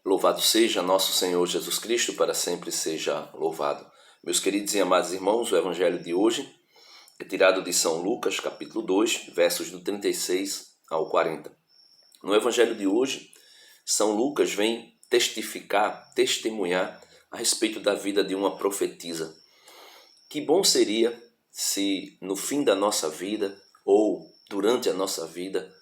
Louvado seja nosso Senhor Jesus Cristo, para sempre seja louvado. Meus queridos e amados irmãos, o evangelho de hoje é tirado de São Lucas, capítulo 2, versos do 36 ao 40. No evangelho de hoje, São Lucas vem testemunhar a respeito da vida de uma profetisa. Que bom seria se no fim da nossa vida ou durante a nossa vida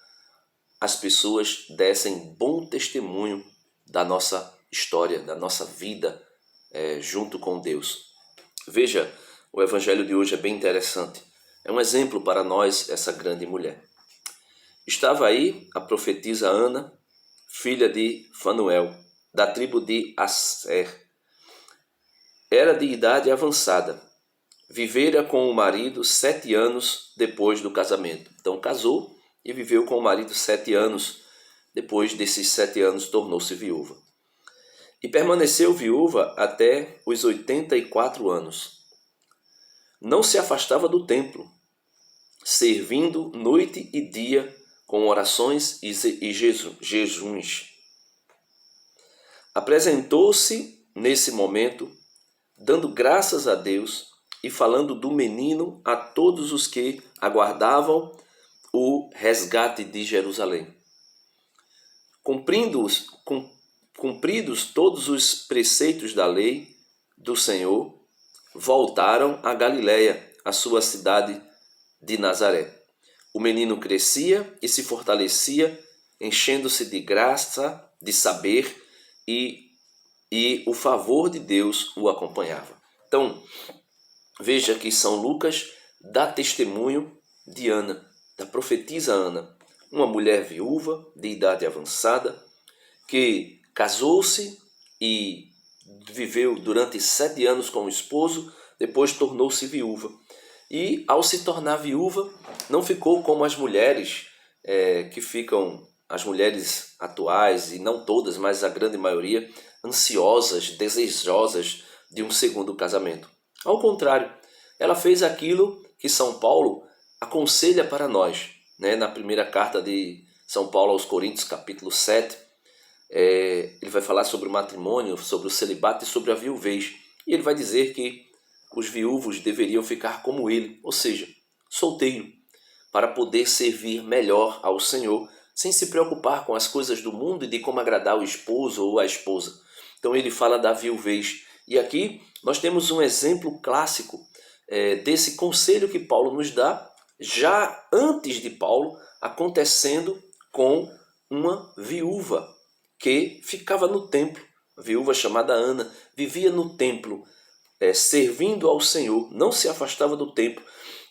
as pessoas dessem bom testemunho da nossa história, da nossa vida junto com Deus. Veja, o evangelho de hoje é bem interessante. É um exemplo para nós, essa grande mulher. Estava aí a profetisa Ana, filha de Fanuel, da tribo de Asser. Era de idade avançada. Vivera com o marido 7 anos depois do casamento. Então casou e viveu com o marido 7 anos. Depois desses 7 anos tornou-se viúva. E permaneceu viúva até os 84 anos. Não se afastava do templo, servindo noite e dia com orações e jejuns. Apresentou-se nesse momento, dando graças a Deus e falando do menino a todos os que aguardavam o resgate de Jerusalém. Cumpridos todos os preceitos da lei do Senhor, voltaram a Galiléia, a sua cidade de Nazaré. O menino crescia e se fortalecia, enchendo-se de graça, de saber, e o favor de Deus o acompanhava. Então, veja que São Lucas dá testemunho de Ana, da profetisa Ana, uma mulher viúva de idade avançada, que casou-se e viveu durante 7 anos com o esposo, depois tornou-se viúva. E ao se tornar viúva, não ficou como as mulheres as mulheres atuais, e não todas, mas a grande maioria, ansiosas, desejosas de um segundo casamento. Ao contrário, ela fez aquilo que São Paulo aconselha para nós, na primeira carta de São Paulo aos Coríntios, capítulo 7, ele vai falar sobre o matrimônio, sobre o celibato e sobre a viuvez. E ele vai dizer que os viúvos deveriam ficar como ele, ou seja, solteiro, para poder servir melhor ao Senhor, sem se preocupar com as coisas do mundo e de como agradar o esposo ou a esposa. Então ele fala da viuvez. E aqui nós temos um exemplo clássico desse conselho que Paulo nos dá, já antes de Paulo, acontecendo com uma viúva que ficava no templo. A viúva chamada Ana vivia no templo, servindo ao Senhor, não se afastava do templo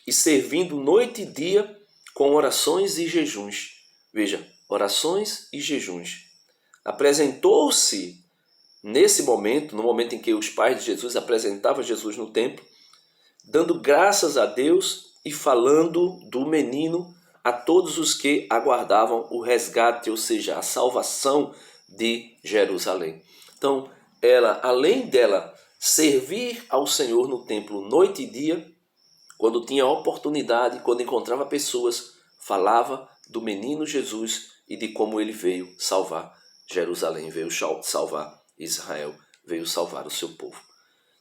e servindo noite e dia com orações e jejuns. Veja, orações e jejuns. Apresentou-se nesse momento, no momento em que os pais de Jesus apresentavam Jesus no templo, dando graças a Deus e falando do menino a todos os que aguardavam o resgate, ou seja, a salvação de Jerusalém. Então, ela, além dela servir ao Senhor no templo noite e dia, quando tinha oportunidade, quando encontrava pessoas, falava do menino Jesus e de como ele veio salvar Jerusalém, veio salvar Israel, veio salvar o seu povo.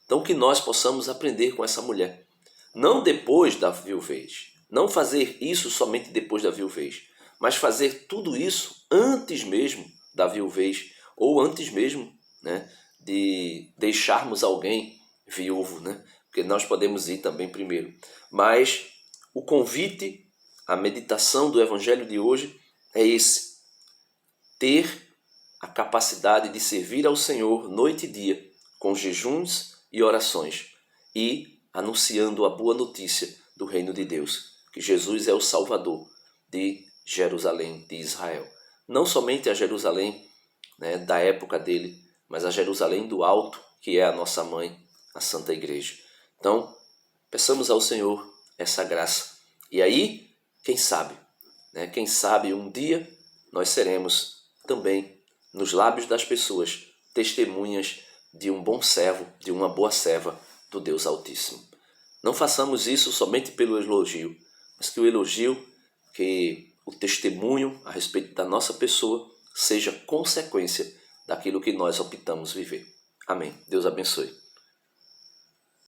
Então que nós possamos aprender com essa mulher, não depois da viuvez, não fazer isso somente depois da viuvez, mas fazer tudo isso antes mesmo da viuvez, ou antes mesmo de deixarmos alguém viúvo, porque nós podemos ir também primeiro. Mas o convite, a meditação do evangelho de hoje é esse: ter a capacidade de servir ao Senhor noite e dia, com jejuns e orações, e anunciando a boa notícia do reino de Deus, que Jesus é o Salvador de Jerusalém, de Israel. Não somente a Jerusalém da época dele, mas a Jerusalém do alto, que é a nossa mãe, a Santa Igreja. Então, peçamos ao Senhor essa graça. E aí, quem sabe um dia nós seremos também, nos lábios das pessoas, testemunhas de um bom servo, de uma boa serva do Deus Altíssimo. Não façamos isso somente pelo elogio, mas que o elogio, que o testemunho a respeito da nossa pessoa seja consequência daquilo que nós optamos viver. Amém. Deus abençoe.